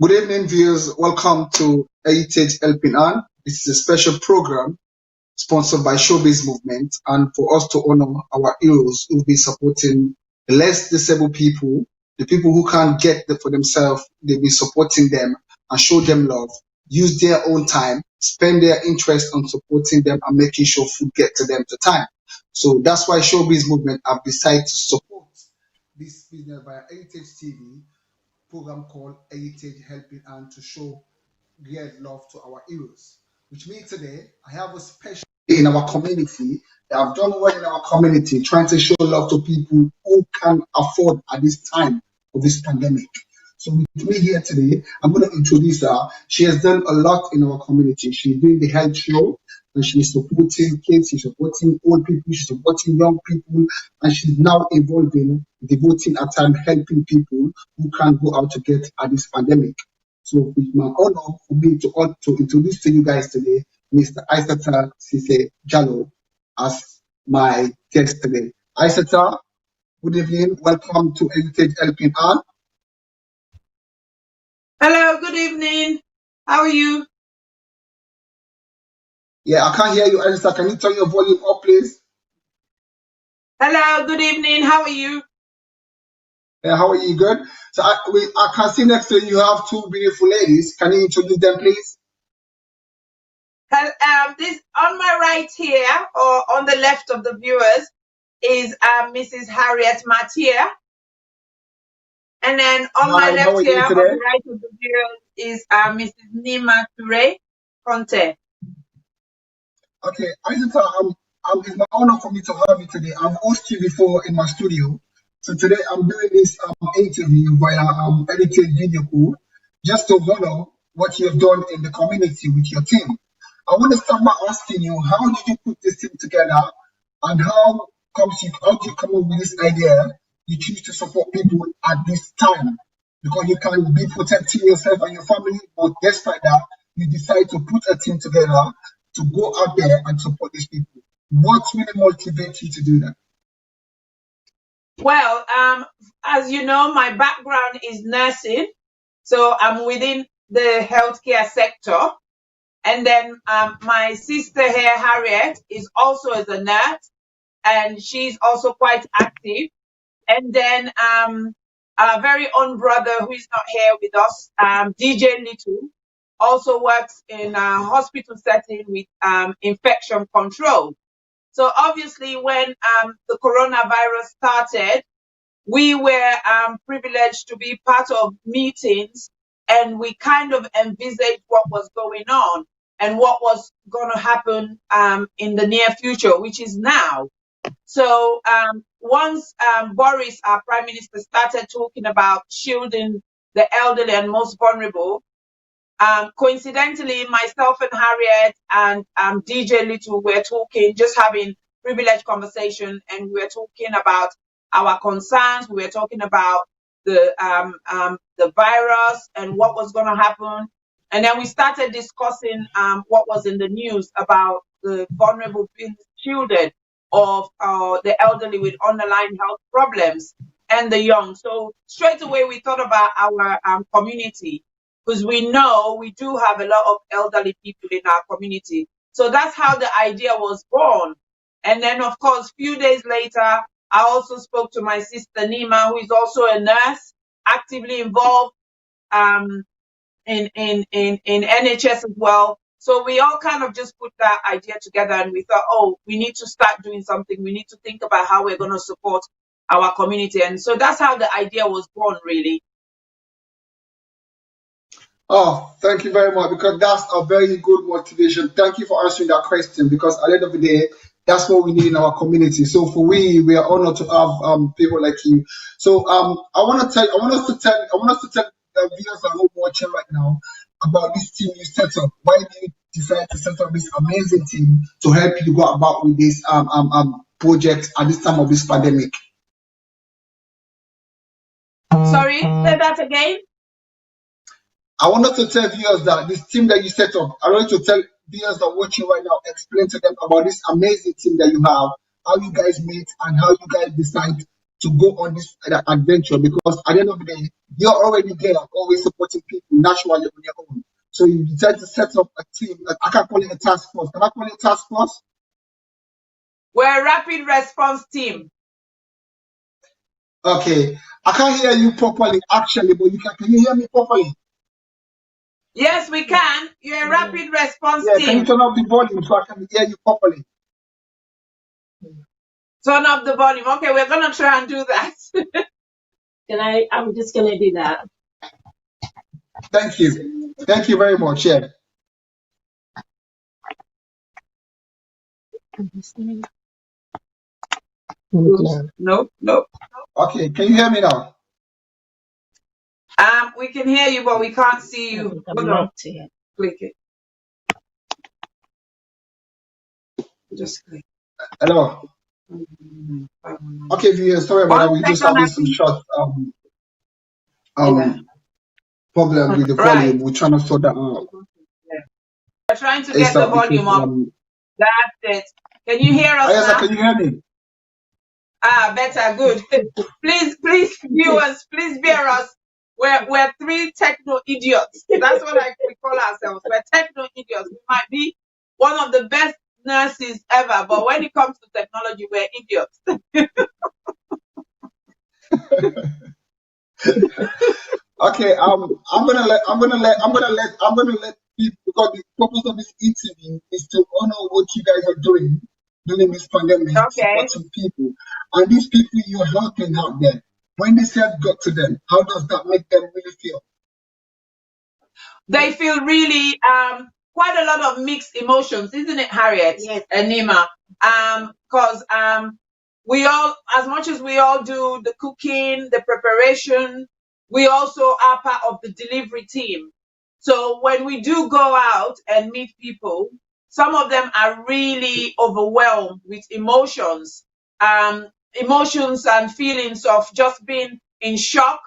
Good evening, viewers. Welcome to Heritage Helping Hand. This is a special program sponsored by Showbiz Movement, and for us to honor our heroes who've been supporting the less disabled people, the people who can't get it for themselves. They've been supporting them and show them love, use their own time, spend their interest on supporting them and making sure food get to them to time. So that's why Showbiz Movement have decided to support this business via Heritage TV program called Heritage Helping Hand to show great love to our heroes. Which means today I have a special in our community that have done well in our community, trying to show love to people who can afford at this time of this pandemic. So with me here today, I'm going to introduce her. She has done a lot in our community. She's doing the health show, and she's supporting kids, she's supporting old people, she's supporting young people, and she's now involving, devoting her time helping people who can't go out to get at this pandemic. So it's my honor for me to introduce to you guys today Mr. Aissata Sise Jallo as my guest today. Aissata, good evening. Welcome to Heritage Helping Hand. Hello, good evening. How are you? Yeah, I can't hear you, Aissata. Can you turn your volume up, please? Hello, good evening. How are you? Yeah, how are you? Good. So I can see next to you have two beautiful ladies. Can you introduce them, please? This on my right here, or on the left of the viewers, is Mrs. Harriet Mathieu. And then on my left here, on the right of the viewers, is Mrs. Nima Ture Conte. Okay, Aissata, it's my honor for me to have you today. I've hosted you before in my studio. So today I'm doing this interview via edited video call just to honor what you have done in the community with your team. I want to start by asking you, how did you put this team together, and how did you come up with this idea? You choose to support people at this time because you can be protecting yourself and your family, but despite that, you decide to put a team together to go out there and support these people. What really motivates you to do that? Well, as you know, my background is nursing, so I'm within the healthcare sector. And then my sister here, Harriet, is also as a nurse, and she's also quite active. And then our very own brother, who is not here with us, DJ Little, also works in a hospital setting with infection control. So obviously, when the coronavirus started, we were privileged to be part of meetings, and we kind of envisaged what was going on and what was going to happen in the near future, which is now. So once Boris, our Prime Minister, started talking about shielding the elderly and most vulnerable, coincidentally, myself and Harriet and DJ Little were talking, just having privileged conversation, and we were talking about our concerns. We were talking about the virus and what was going to happen. And then we started discussing what was in the news about the vulnerable being shielded of the elderly with underlying health problems and the young. So straight away we thought about our community, because we know we do have a lot of elderly people in our community. So that's how the idea was born. And then, of course, a few days later, I also spoke to my sister Nima, who is also a nurse, actively involved in NHS as well. So we all kind of just put that idea together, and we thought, oh, we need to start doing something. We need to think about how we're going to support our community. And so that's how the idea was born, really. Oh, thank you very much, because that's a very good motivation. Thank you for answering that question, because at the end of the day, that's what we need in our community. So we are honored to have people like you. So I want us to tell the viewers at home watching right now about this team you set up. Why did you decide to set up this amazing team to help you go about with this project at this time of this pandemic? Sorry, say that again. I wanted to tell viewers that this team that you set up, I want to tell viewers that are watching right now, explain to them about this amazing team that you have, how you guys meet, and how you guys decide to go on this adventure, because at the end of the day, you're already there, always supporting people naturally on your own. So you decide to set up a team. I can't call it a task force. Can I call it a task force? We're a rapid response team. Okay. I can't hear you properly, actually, but can you hear me properly? Yes, we can. You're a rapid response Yeah, can you team. turn up the volume so I can hear you properly? Turn up the volume. Okay, we're gonna try and do that. I'm just gonna do that. Thank you. Thank you very much. Yeah. Nope, nope. Okay, can you hear me now? We can hear you, but we can't see you. Hold on. Click it. Just click. Hello. Okay, viewers, sorry about that. We're just having some short problem with the volume. We're trying to sort that out. We're trying to get the volume up. That's it. Can you hear us now? Can you hear me? Better, good. Please, viewers, please bear us. We're three techno idiots. That's what we call ourselves. We're techno idiots. We might be one of the best nurses ever, but when it comes to technology, we're idiots. Okay, I'm gonna let people, because the purpose of this interview is to honor what you guys are doing during this pandemic, supporting people, and these people you're helping out there. When this help got to them, how does that make them really feel? They feel really quite a lot of mixed emotions, isn't it, Harriet? Yes. And Nima? Because we all, as much as we all do the cooking, the preparation, we also are part of the delivery team. So when we do go out and meet people, some of them are really overwhelmed with emotions and feelings of just being in shock,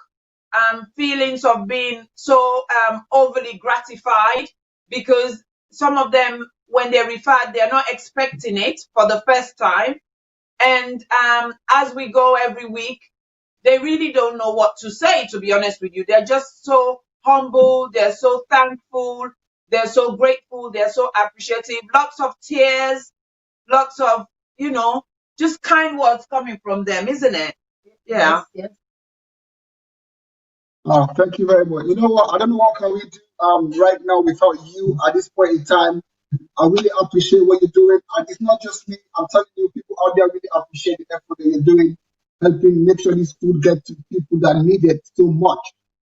feelings of being so overly gratified, because some of them, when they're referred, they're not expecting it for the first time. And as we go every week, they really don't know what to say, to be honest with you. They're just so humble, they're so thankful, they're so grateful, they're so appreciative. Lots of tears, lots of, just kind words coming from them, isn't it? Yeah. Yes. Thank you very much. You know what? I don't know what can we do right now without you at this point in time. I really appreciate what you're doing, and it's not just me. I'm telling you, people out there really appreciate the effort that you're doing, helping make sure this food gets to people that need it so much.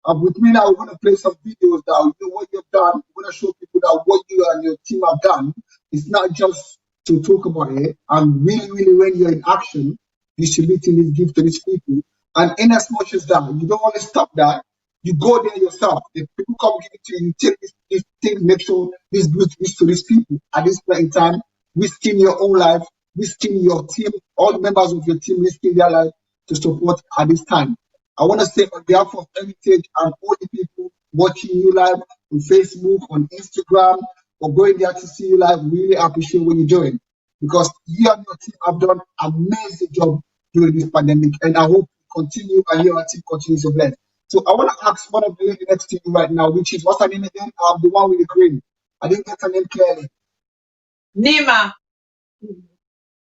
With me now, we're going to play some videos now. You know what you've done. We're going to show people that what you and your team have done is not just to talk about it, and really, really, when you're in action, distributing this gift to these people. And in as much as that, you don't want to stop that. You go there yourself. If people come give it to you, you take this thing, make sure this good is to these people. At this point in time, risking your own life, risking your team, all the members of your team risking their life to support at this time. I want to say on behalf of Heritage and all the people watching you live on Facebook, on Instagram, or going there to see you live, really appreciate what you're doing, because you and your team have done an amazing job during this pandemic, and I hope you continue and your team continues to bless. So I want to ask one of the ladies next to you right now, which is, what's her name again? The one with the green. I didn't get her name clearly. Nima.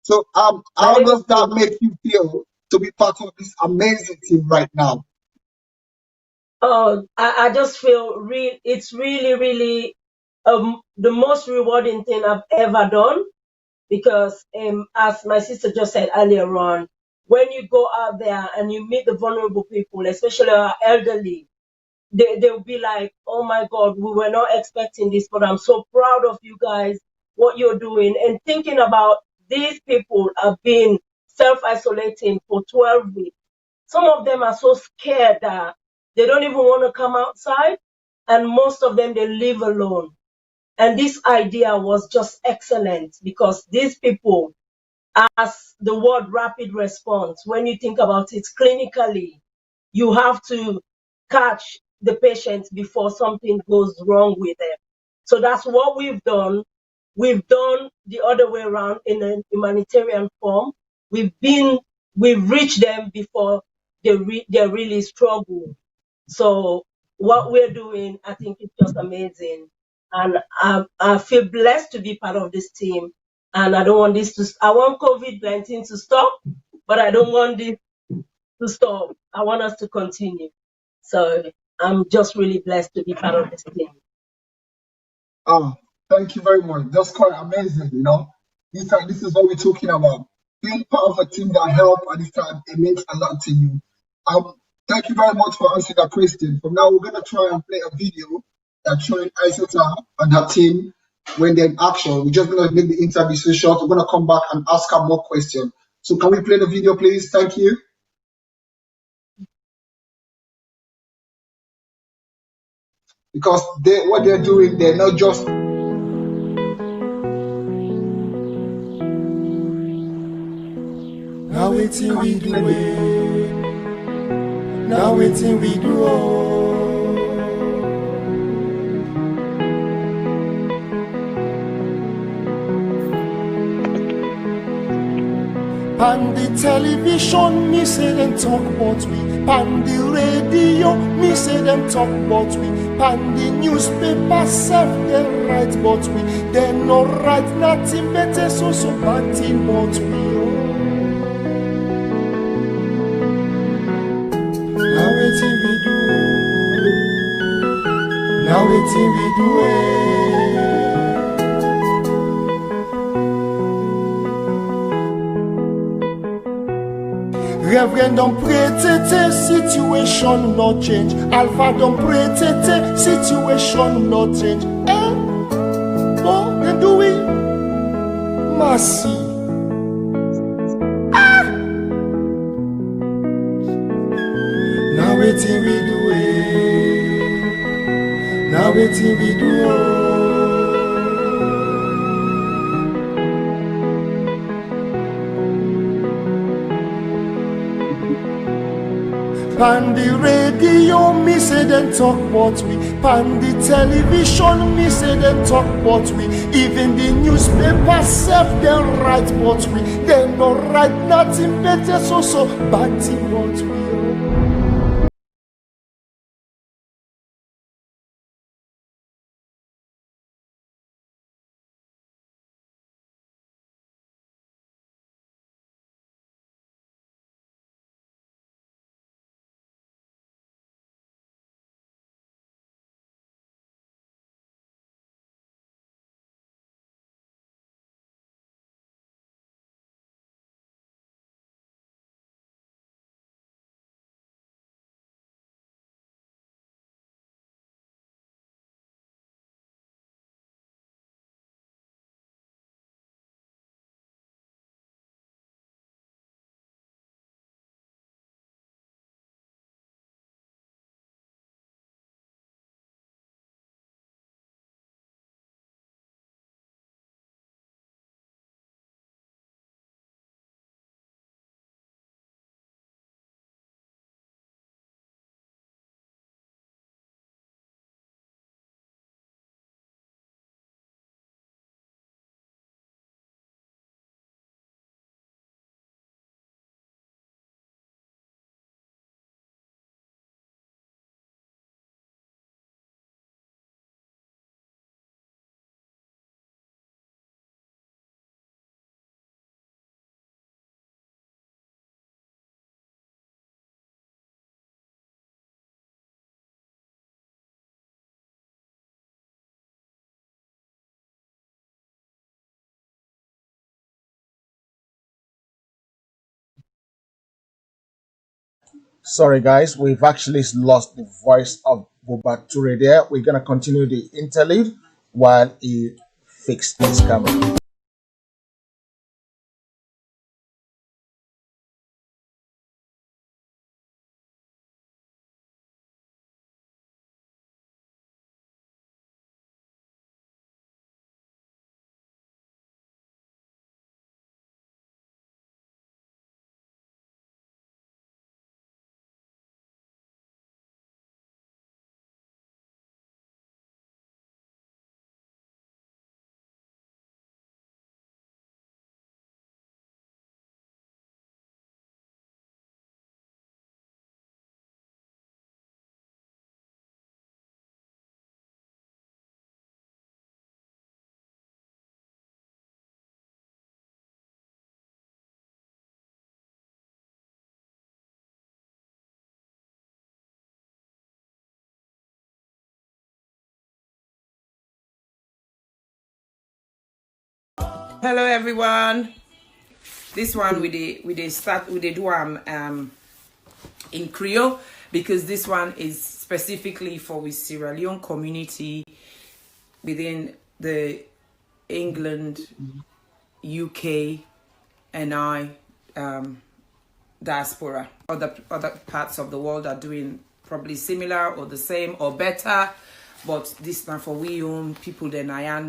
So how does that make you feel to be part of this amazing team right now? Oh, I just feel it's really, really the most rewarding thing I've ever done, because as my sister just said earlier on, when you go out there and you meet the vulnerable people, especially our elderly, they'll be like, oh my God, we were not expecting this, but I'm so proud of you guys, what you're doing. And thinking about these people have been self-isolating for 12 weeks. Some of them are so scared that they don't even want to come outside. And most of them, they live alone. And this idea was just excellent, because these people, as the word rapid response, when you think about it clinically, you have to catch the patient before something goes wrong with them. So that's what we've done. We've done the other way around in a humanitarian form. We've been we reach them before they really struggle. So what we're doing, I think, is just amazing, and I feel blessed to be part of this team. And I don't want this to. I want COVID-19 to stop, but I don't want this to stop. I want us to continue. So I'm just really blessed to be part of this team. Oh, thank you very much. That's quite amazing, you know. This is what we're talking about. Being part of a team that help at this time, it means a lot to you. Um, Thank you very much for answering that question. From now, we're gonna try and play a video that's showing Isota and her team when they're in action. We're just gonna make the interview so short. We're gonna come back and ask her more questions. So can we play the video, please? Thank you. Because what they're doing, they're not just now waiting we do it. Now waiting we do oh. Pan the television, me say them talk about we. Pan the radio, me say them talk about we. Pan the newspaper, self they write about we. They no write nothing better, so bad thing about we. Oh. Now waiting we do. Now waiting we do it. Reverend don't pray tete, situation not change. Alpha don't pray tete, situation not change. Oh, then do we? Mercy. Now waiting we do it. Now waiting we do it. Pan the radio, me say them talk about we. Pan the television, me say them talk about we. Even the newspaper self, they write about we. They no write nothing better, so bad thing about we. Sorry, guys, we've actually lost the voice of Bobature there. We're gonna continue the interlude while he fixed his camera. Hello everyone. This one we do in Creole because this one is specifically for the Sierra Leone community within the England, UK, and diaspora. Other parts of the world are doing probably similar or the same or better, but this now for we own people then I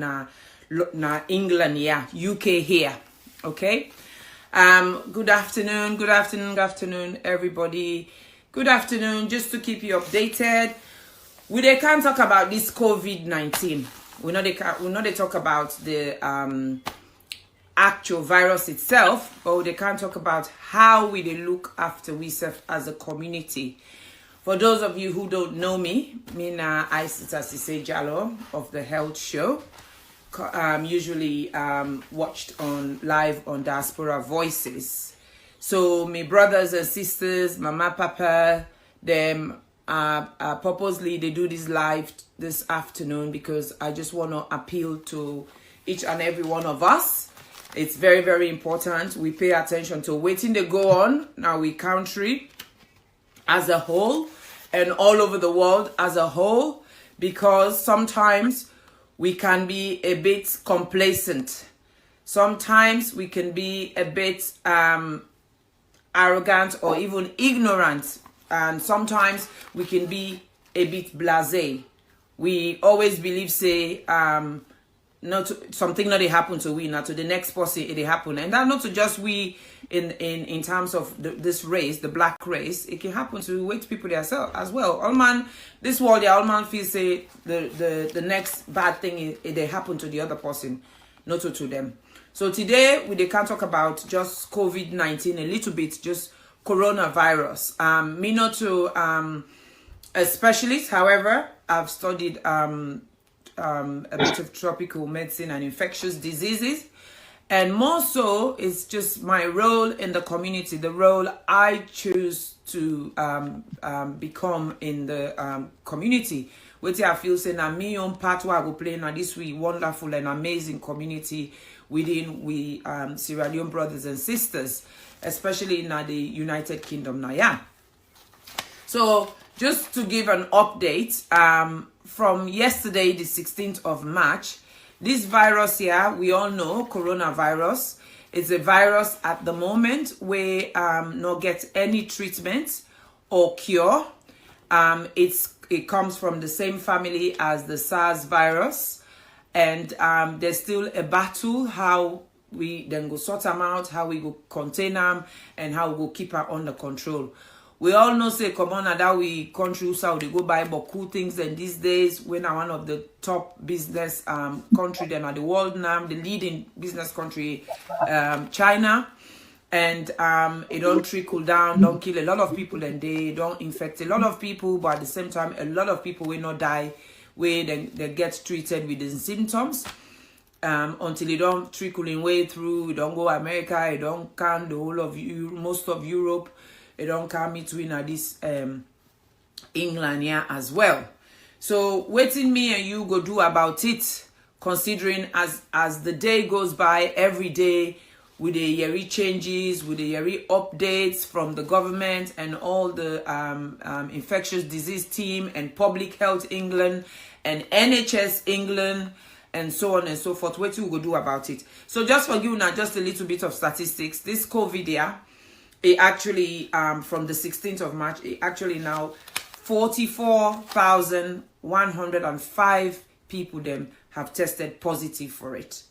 na England, yeah, UK here. Okay. Good afternoon, everybody. Good afternoon. Just to keep you updated, we can't talk about this COVID-19. We know they talk about the actual virus itself, but they can't talk about how we look after ourselves as a community. For those of you who don't know me, I sit Jalo of the Health Show. Usually watched on live on Diaspora Voices. So my brothers and sisters, mama, papa, them purposely they do this live this afternoon because I just want to appeal to each and every one of us. It's very, very important we pay attention to waiting to go on now we country as a whole and all over the world as a whole, because sometimes we can be a bit complacent. Sometimes we can be a bit arrogant or even ignorant. And sometimes we can be a bit blasé. We always believe, say, something not happen to we, not to the next person it happen. And that not to just we in terms of this race, the black race, it can happen to white people themselves as well. All man, this world, all man feel say the next bad thing they happen to the other person, not to them. So today they can't talk about just COVID-19 a little bit, just coronavirus. Me not to a specialist, however, I've studied a bit of tropical medicine and infectious diseases. And more so, it's just my role in the community, the role I choose to become in the community. Which I feel saying that me own part where I go play now this we wonderful and amazing community within we Sierra Leone brothers and sisters, especially in the United Kingdom now, yeah. So just to give an update, from yesterday, the 16th of March, this virus here, we all know, coronavirus, is a virus at the moment where not get any treatment or cure. It comes from the same family as the SARS virus, and there's still a battle how we then go sort them out, how we go contain them, and how we go keep her under control. We all know, say, come on, that we country, so they go buy but cool things. And these days, when are one of the top business country, then are the world now, the leading business country, China. And it don't trickle down, don't kill a lot of people, and they don't infect a lot of people. But at the same time, a lot of people will not die where they get treated with the symptoms. Until it don't trickle in way through, it don't go America, it don't come the whole of most of Europe. It don't come between this England here as well. So waiting me and you go do about it, considering as the day goes by, every day with the yearly changes, with the yearly updates from the government and all the infectious disease team and Public Health England and NHS England and so on and so forth. What you go do about it? So just for you now, just a little bit of statistics. This COVID here, it actually, from the 16th of March, it actually now 44,105 people them have tested positive for it.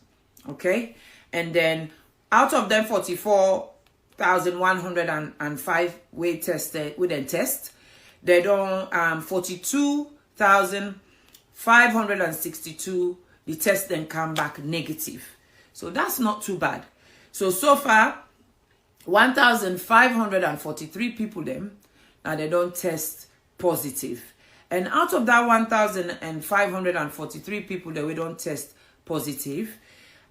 Okay? And then out of them 44,105 we then test, they don't 42,562 the test then come back negative. So that's not too bad. So far 1,543 people them now they don't test positive, and out of that 1,543 people that we don't test positive,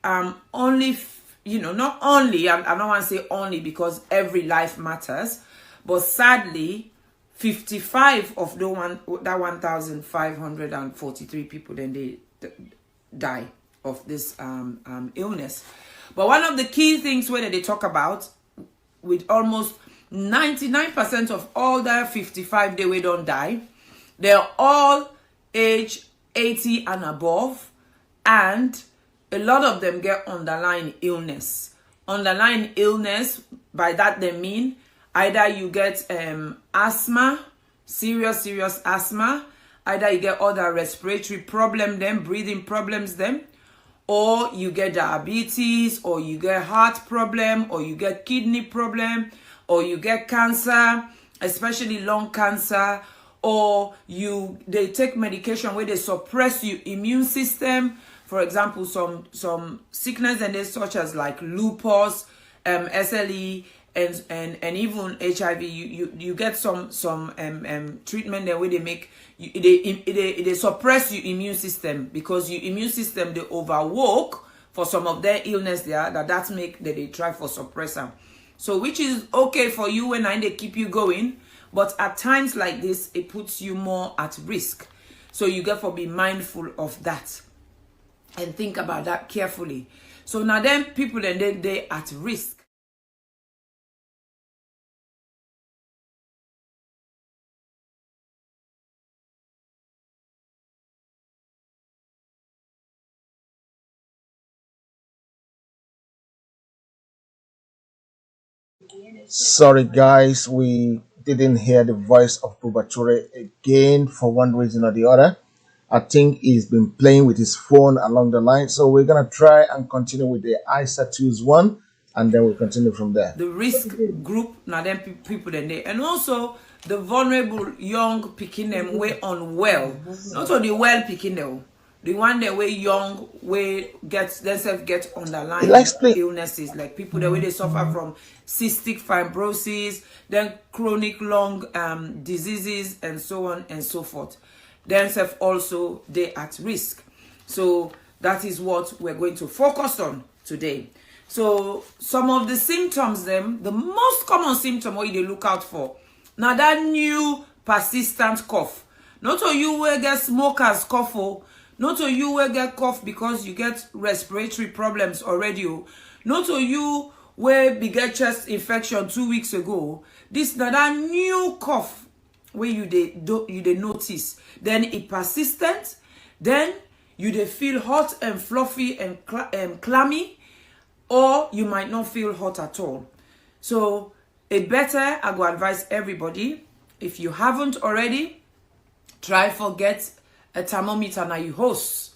only not only I don't want to say only because every life matters, but sadly 55 of that 1,543 people then they die of this illness. But one of the key things where they talk about, with almost 99% of all that 55 day we don't die, they're all age 80 and above, and a lot of them get underlying illness. Underlying illness, by that they mean either you get asthma, serious asthma, either you get other respiratory problem, them breathing problems, them, or you get diabetes, or you get heart problem, or you get kidney problem, or you get cancer, especially lung cancer, or they take medication where they suppress your immune system. For example, some sickness and such as like lupus, SLE, and even HIV. You get some treatment there where they make they suppress your immune system, because your immune system they overwork for some of their illness there that make that they try for suppressor. So which is okay for you when they keep you going, but at times like this it puts you more at risk. So you got to be mindful of that and think about that carefully. So now then people and then they at risk. Sorry, guys, we didn't hear the voice of Bubature again for one reason or the other. I think he's been playing with his phone along the line, so we're gonna try and continue with the ISA tools one, and then we'll continue from there. The risk group, now then people then they, and also the vulnerable young picking them way unwell, not only well picking them. The one that way young, way gets themselves get underlying illnesses, like people that way they suffer from cystic fibrosis, then chronic lung diseases, and so on and so forth. Themselves also they at risk. So that is what we're going to focus on today. So some of the symptoms, the most common symptom what you look out for. Now that new persistent cough. Not all you will get smokers cough. Not all you will get cough because you get respiratory problems already. Not all you will be get chest infection 2 weeks ago. This now that new cough where you they notice. Then it persistent. Then you they feel hot and fluffy and clammy, or you might not feel hot at all. So it better, I go advise everybody, if you haven't already, try for get a thermometer now you host,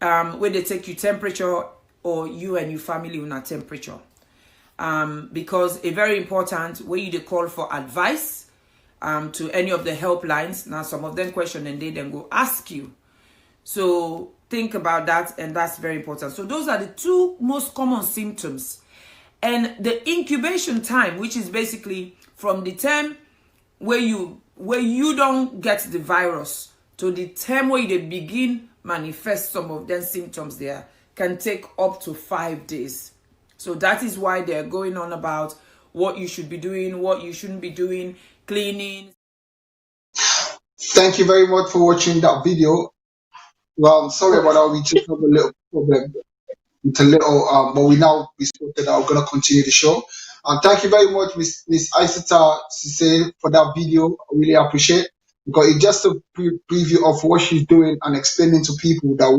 where they take your temperature, or you and your family on a temperature. Because a very important way you call for advice to any of the helplines. Now some of them question and they then go ask you. So think about that, and that's very important. So those are the two most common symptoms. And the incubation time, which is basically from the time where you don't get the virus to the time where they begin manifest some of them symptoms there, can take up to 5 days. So that is why they're going on about what you should be doing, what you shouldn't be doing, cleaning. Thank you very much for watching that video. Well, I'm sorry about that. We just have a little problem. It's a little, but we sorted out. We're gonna continue the show. Thank you very much, Miss Isata Sise, for that video. I really appreciate it, because it's just a preview of what she's doing and explaining to people that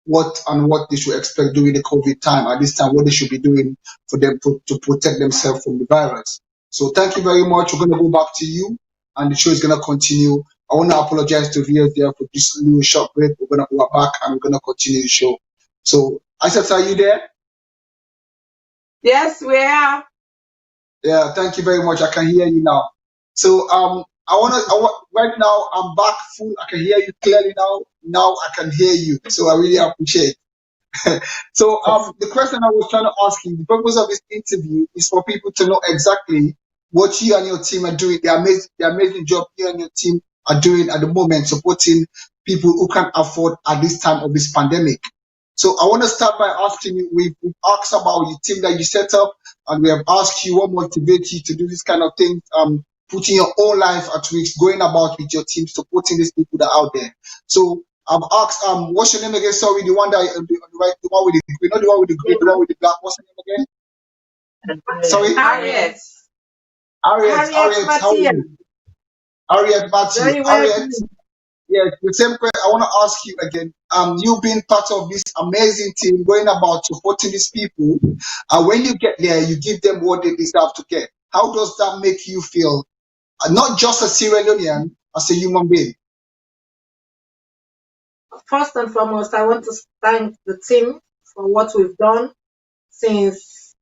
what they should expect during the COVID time, at this time, what they should be doing for them to protect themselves from the virus. So thank you very much. We're gonna go back to you, and the show is gonna continue. I want to apologize to viewers there for this little short break. We're gonna go back and we're gonna continue the show. So, Isata, are you there? Yes, we are. Yeah, thank you very much. I can hear you now. So, right now I'm back full. I can hear you clearly now. Now I can hear you. So I really appreciate it. So, the question I was trying to ask you, the purpose of this interview is for people to know exactly what you and your team are doing. The amazing job you and your team are doing at the moment, supporting people who can't afford at this time of this pandemic. So I want to start by asking you, we've asked about your team that you set up, and we have asked you what motivates you to do this kind of thing, putting your own life at risk, going about with your team, supporting these people that are out there. So I've asked, what's your name again? Sorry, the one that, the one with the green, not the one with the green, the one with the black. What's your name Sorry? Harriet. Harriet, Harriet how are Matia. you? Harriet Matthew. Very well. Harriet, yeah, the same question. I want to ask you again. You being part of this amazing team, going about supporting these people, when you get there, you give them what they deserve to get. How does that make you feel? Not just a Sierra Leonean, as a human being. First and foremost, I want to thank the team for what we've done since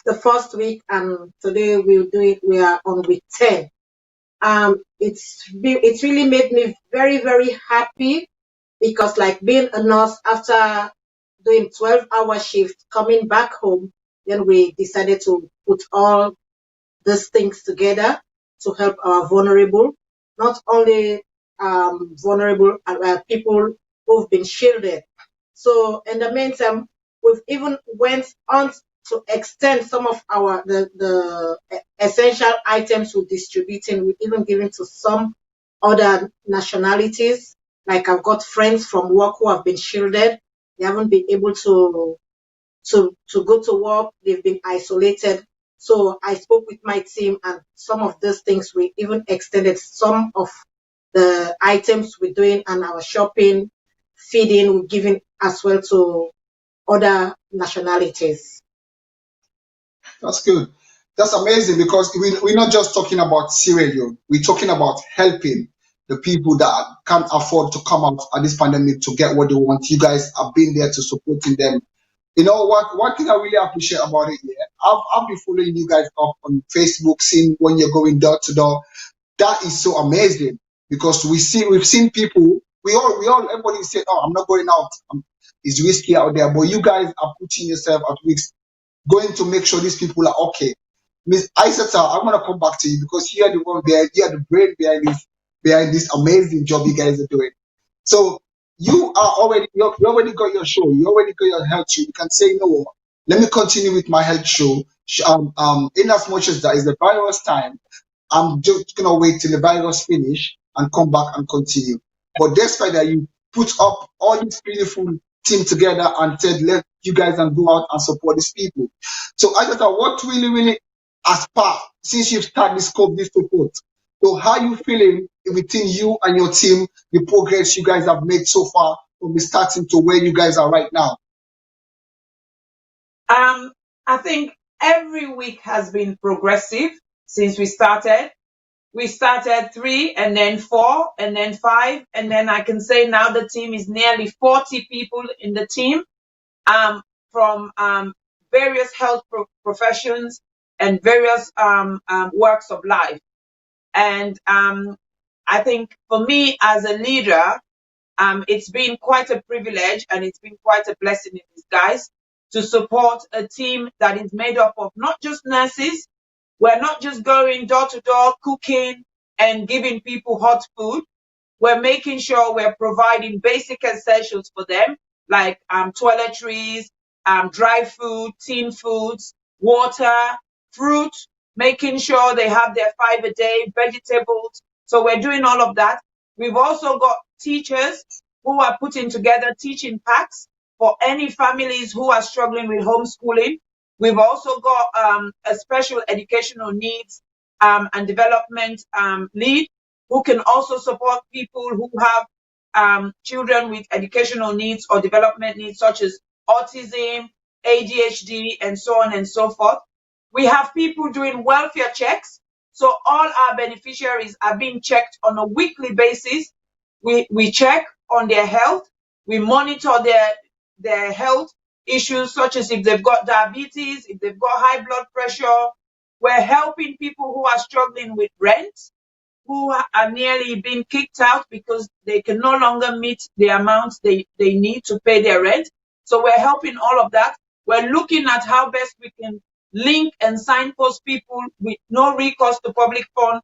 the first week, and today we'll do it. We are on week 10. It's really made me very, very happy, because like being a nurse after doing 12-hour shift, coming back home, then we decided to put all these things together to help our vulnerable, not only vulnerable people who've been shielded. So in the meantime, we've even went on to extend some of the essential items we're distributing. We've even given to some other nationalities. Like I've got friends from work who have been shielded. They haven't been able to go to work. They've been isolated. So I spoke with my team, and some of these things we even extended some of the items we're doing and our shopping, feeding, we're giving as well to other nationalities. That's good. That's amazing, because we're not just talking about Sierra Leone. We're talking about helping the people that can't afford to come out at this pandemic to get what they want. You guys have been there to supporting them. You know what? One thing I really appreciate about it, yeah, I've been following you guys up on Facebook, seeing when you're going door to door. That is so amazing, because we've seen people. Everybody said, "Oh, I'm not going out. It's risky out there." But you guys are putting yourself at risk, going to make sure these people are okay. Miss Isata, I'm gonna come back to you, because you're the one behind, you're the brain behind this amazing job you guys are doing. So you already got your show, you already got your health show. You can say, you know what, let me continue with my health show. In as much as that is the virus time, I'm just gonna wait till the virus finish and come back and continue. But despite that, you put up all this beautiful team together and said, let you guys and go out and support these people. So I just thought, what really aspire, since you've started this scope, this support, so how you feeling within you and your team, the progress you guys have made so far from the starting to where you guys are right now? I think every week has been progressive since we started. We started 3 and then 4 and then 5. And then I can say now the team is nearly 40 people in the team, from various health professions and various works of life. And I think for me as a leader, it's been quite a privilege and it's been quite a blessing in disguise to support a team that is made up of not just nurses. We're not just going door to door cooking and giving people hot food. We're making sure we're providing basic essentials for them, like toiletries, dry food, tin foods, water, fruit, making sure they have their 5 a day, vegetables. So we're doing all of that. We've also got teachers who are putting together teaching packs for any families who are struggling with homeschooling. We've also got a special educational needs and development lead who can also support people who have children with educational needs or development needs, such as autism, ADHD, and so on and so forth. We have people doing welfare checks. So all our beneficiaries are being checked on a weekly basis. We check on their health. We monitor their health issues, such as if they've got diabetes, if they've got high blood pressure. We're helping people who are struggling with rent, who are nearly being kicked out because they can no longer meet the amounts they need to pay their rent. So we're helping all of that. We're looking at how best we can link and signpost people with no recourse to public fund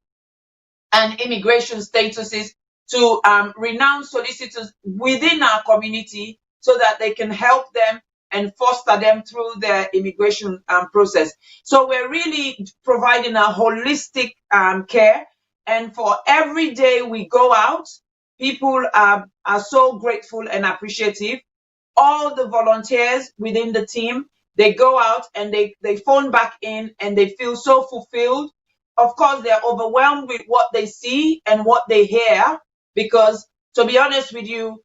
and immigration statuses to renowned solicitors within our community so that they can help them and foster them through their immigration process. So we're really providing a holistic care. And for every day we go out, people are so grateful and appreciative. All the volunteers within the team, They go out and they phone back in and they feel so fulfilled. Of course, they're overwhelmed with what they see and what they hear, because to be honest with you,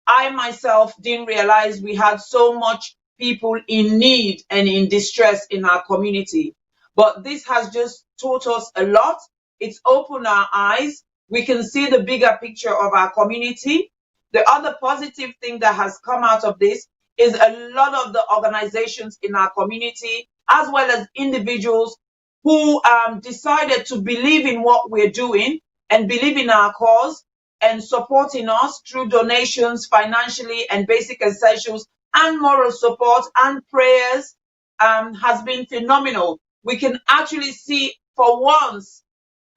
I myself didn't realize we had so much people in need and in distress in our community. But this has just taught us a lot. It's opened our eyes. We can see the bigger picture of our community. The other positive thing that has come out of this is a lot of the organizations in our community, as well as individuals who decided to believe in what we're doing and believe in our cause and supporting us through donations financially and basic essentials and moral support and prayers has been phenomenal. We can actually see for once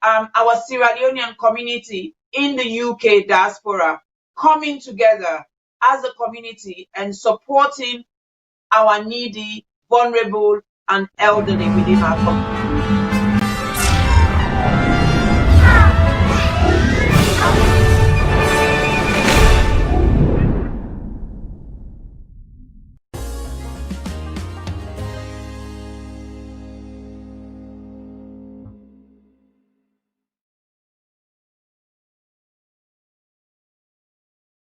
our Sierra Leonean community in the UK diaspora coming together as a community and supporting our needy, vulnerable, and elderly within our community.